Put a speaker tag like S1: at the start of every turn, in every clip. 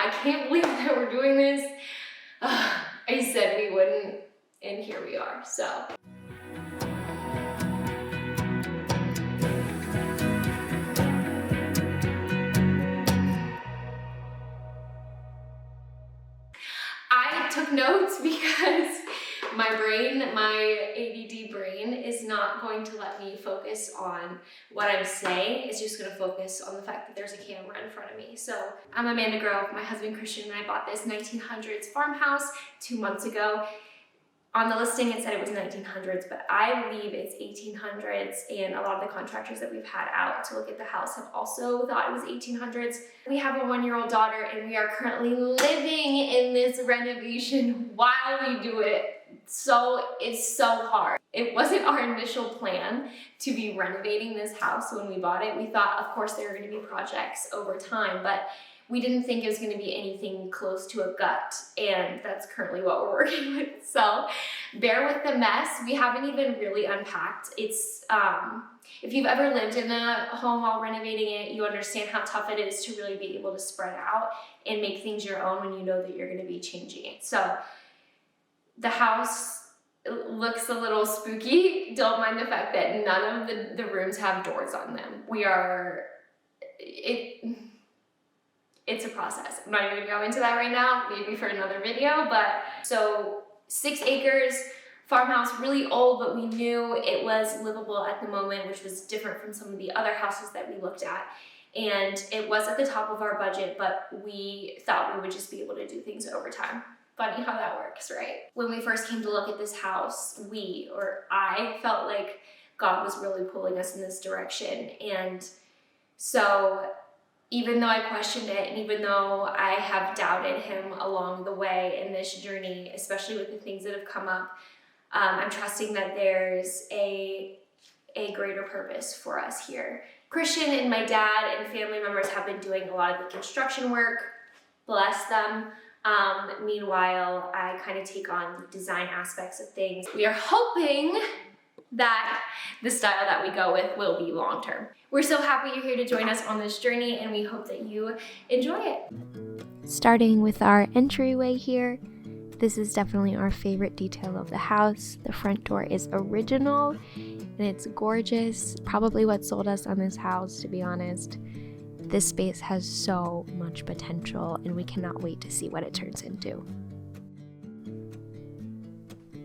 S1: I can't believe that we're doing this. I said we wouldn't, and here we are, so. I took notes because my ADD brain is not going to let me focus on what I'm saying. It's just gonna focus on the fact that there's a camera in front of me. So I'm Amanda Grove, my husband Christian and I bought this 1900s farmhouse 2 months ago. On the listing it said it was 1900s, but I believe it's 1800s, and a lot of the contractors that we've had out to look at the house have also thought it was 1800s. We have a 1-year-old daughter and we are currently living in this renovation while we do it. So it's so hard. It wasn't our initial plan to be renovating this house when we bought it. We thought, of course, there were gonna be projects over time, but we didn't think it was gonna be anything close to a gut, and that's currently what we're working with. So bear with the mess. We haven't even really unpacked. It's, if you've ever lived in a home while renovating it, you understand how tough it is to really be able to spread out and make things your own when you know that you're gonna be changing it. So the house looks a little spooky. Don't mind the fact that none of the rooms have doors on them. It's a process. I'm not even gonna go into that right now, maybe for another video, but so 6 acres, farmhouse, really old, but we knew it was livable at the moment, which was different from some of the other houses that we looked at. And it was at the top of our budget, but we thought we would just be able to do things over time. Funny how that works, right? When we first came to look at this house, I felt like God was really pulling us in this direction. And so even though I questioned it, and even though I have doubted him along the way in this journey, especially with the things that have come up, I'm trusting that there's a greater purpose for us here. Christian and my dad and family members have been doing a lot of the construction work, bless them. Meanwhile, I kind of take on the design aspects of things. We are hoping that the style that we go with will be long-term. We're so happy you're here to join us on this journey, and we hope that you enjoy it. Starting with our entryway here, this is definitely our favorite detail of the house. The front door is original and it's gorgeous. Probably what sold us on this house, to be honest. This space has so much potential and we cannot wait to see what it turns into.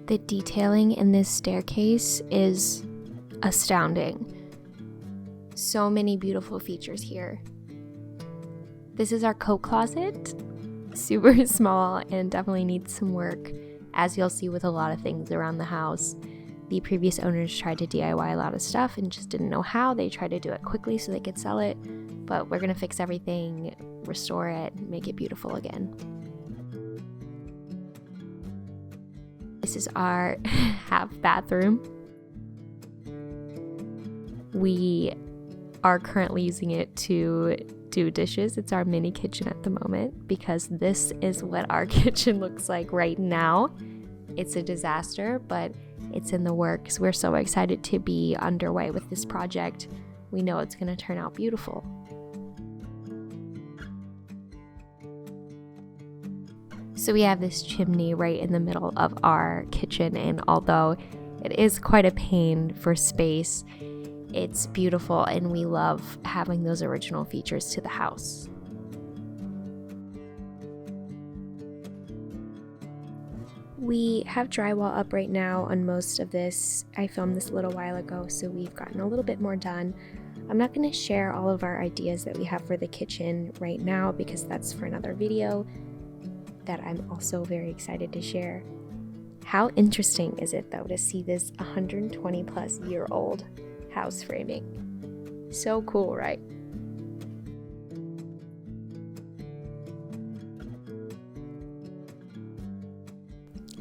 S1: The detailing in this staircase is astounding. So many beautiful features here. This is our coat closet. Super small and definitely needs some work, as you'll see with a lot of things around the house. The previous owners tried to DIY a lot of stuff and just didn't know how. They tried to do it quickly so they could sell it, but we're gonna fix everything, restore it, make it beautiful again. This is our half bathroom. We are currently using it to do dishes. It's our mini kitchen at the moment because this is what our kitchen looks like right now. It's a disaster, but it's in the works. We're so excited to be underway with this project. We know it's going to turn out beautiful. So we have this chimney right in the middle of our kitchen, and although it is quite a pain for space, it's beautiful and we love having those original features to the house. We have drywall up right now on most of this. I filmed this a little while ago, so we've gotten a little bit more done. I'm not going to share all of our ideas that we have for the kitchen right now because that's for another video that I'm also very excited to share. How interesting is it though to see this 120 plus year old house framing? So cool, right?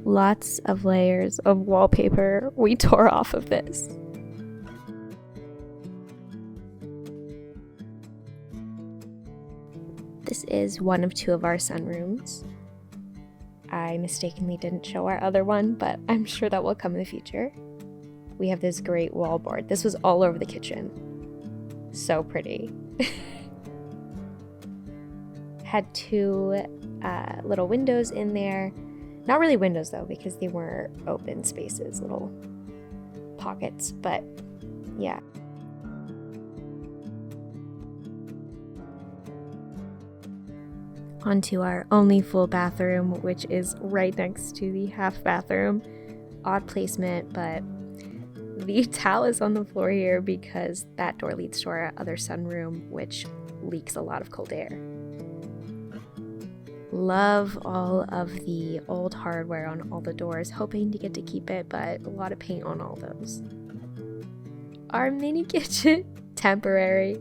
S1: Lots of layers of wallpaper we tore off of this. This is one of 2 of our sunrooms. I mistakenly didn't show our other one, but I'm sure that will come in the future. We have this great wall board. This was all over the kitchen. So pretty.
S2: Had two little windows in there. Not really windows though, because they were open spaces, little pockets, but yeah. Onto our only full bathroom, which is right next to the half bathroom. Odd placement, but the towel is on the floor here because that door leads to our other sunroom, which leaks a lot of cold air. Love all of the old hardware on all the doors, hoping to get to keep it, but a lot of paint on all those. Our mini kitchen, temporary.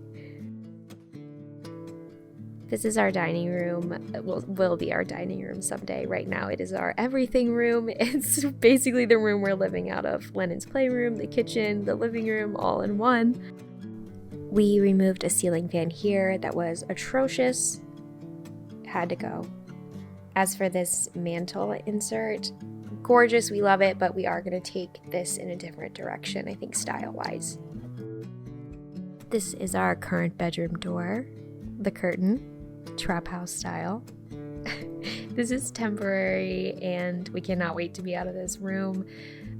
S2: This is our dining room. It will be our dining room someday. Right now it is our everything room. It's basically the room we're living out of. Lennon's playroom, the kitchen, the living room, all in one. We removed a ceiling fan here that was atrocious. Had to go. As for this mantle insert, gorgeous, we love it, but we are going to take this in a different direction, I think style-wise. This is our current bedroom door, the curtain, trap house style. This is temporary and we cannot wait to be out of this room.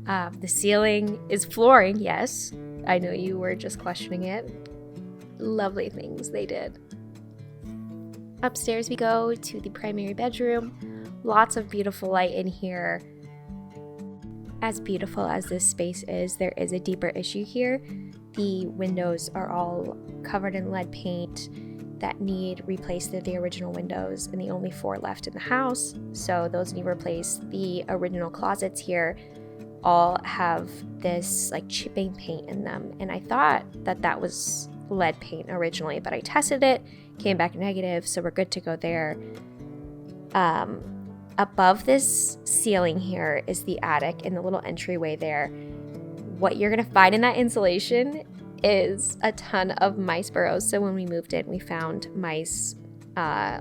S2: The ceiling is flooring, yes. I know you were just questioning it. Lovely things they did. Upstairs we go to the primary bedroom. Lots of beautiful light in here. As beautiful as this space is, there is a deeper issue here. The windows are all covered in lead paint that need replaced. They're the original windows and the only 4 left in the house, so those need replaced. The original closets here all have this like chipping paint in them, and I thought that was lead paint originally, but I tested it, came back negative, so we're good to go there. Above this ceiling here is the attic and the little entryway there. What you're gonna find in that insulation is a ton of mice burrows. So when we moved in, we found mice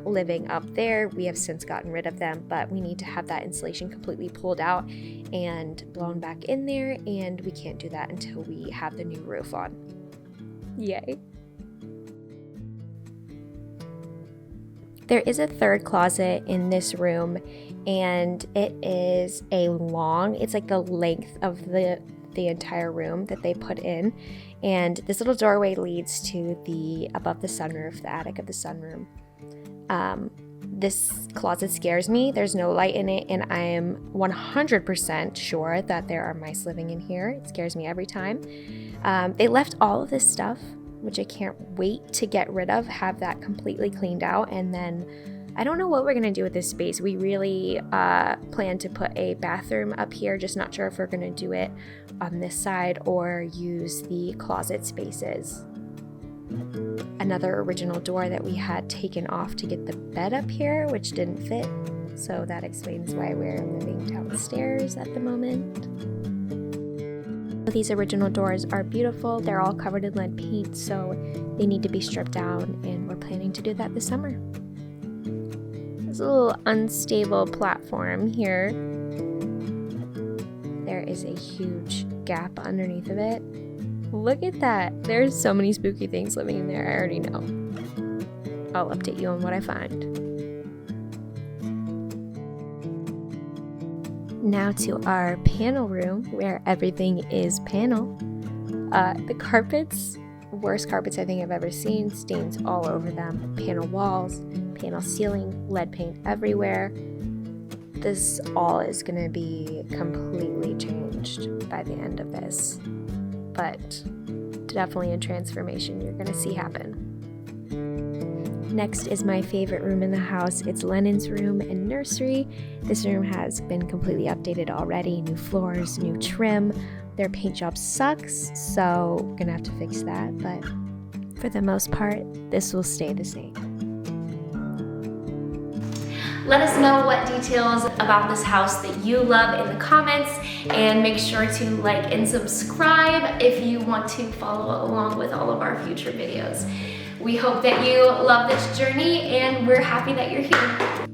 S2: living up there. We have since gotten rid of them, but we need to have that insulation completely pulled out and blown back in there, and we can't do that until we have the new roof on. Yay. There is a third closet in this room, and it is it's like the length of the entire room that they put in, and this little doorway leads to above the sunroof, the attic of the sunroom. This closet scares me. There's no light in it, and I am 100% sure that there are mice living in here. It scares me every time. They left all of this stuff, which I can't wait to get rid of, have that completely cleaned out, and then I don't know what we're going to do with this space. We really plan to put a bathroom up here, just not sure if we're going to do it on this side or use the closet spaces. Another original door that we had taken off to get the bed up here, which didn't fit, so that explains why we're living downstairs at the moment. These original doors are beautiful. They're all covered in lead paint, so they need to be stripped down, and we're planning to do that this summer. There's a little unstable platform here. There is a huge gap underneath of it. Look at that. There's so many spooky things living in there. I already know. I'll update you on what I find. Now to our panel room, where everything is panel. The carpets, worst carpets I think I've ever seen, stains all over them. Panel walls, panel ceiling, lead paint everywhere. This all is going to be completely changed by the end of this, but definitely a transformation you're going to see happen. Next is my favorite room in the house. It's Lennon's room and nursery. This room has been completely updated already. New floors, new trim. Their paint job sucks, so we're gonna have to fix that, but for the most part, this will stay the same.
S1: Let us know what details about this house that you love in the comments, and make sure to like and subscribe if you want to follow along with all of our future videos. We hope that you love this journey, and we're happy that you're here.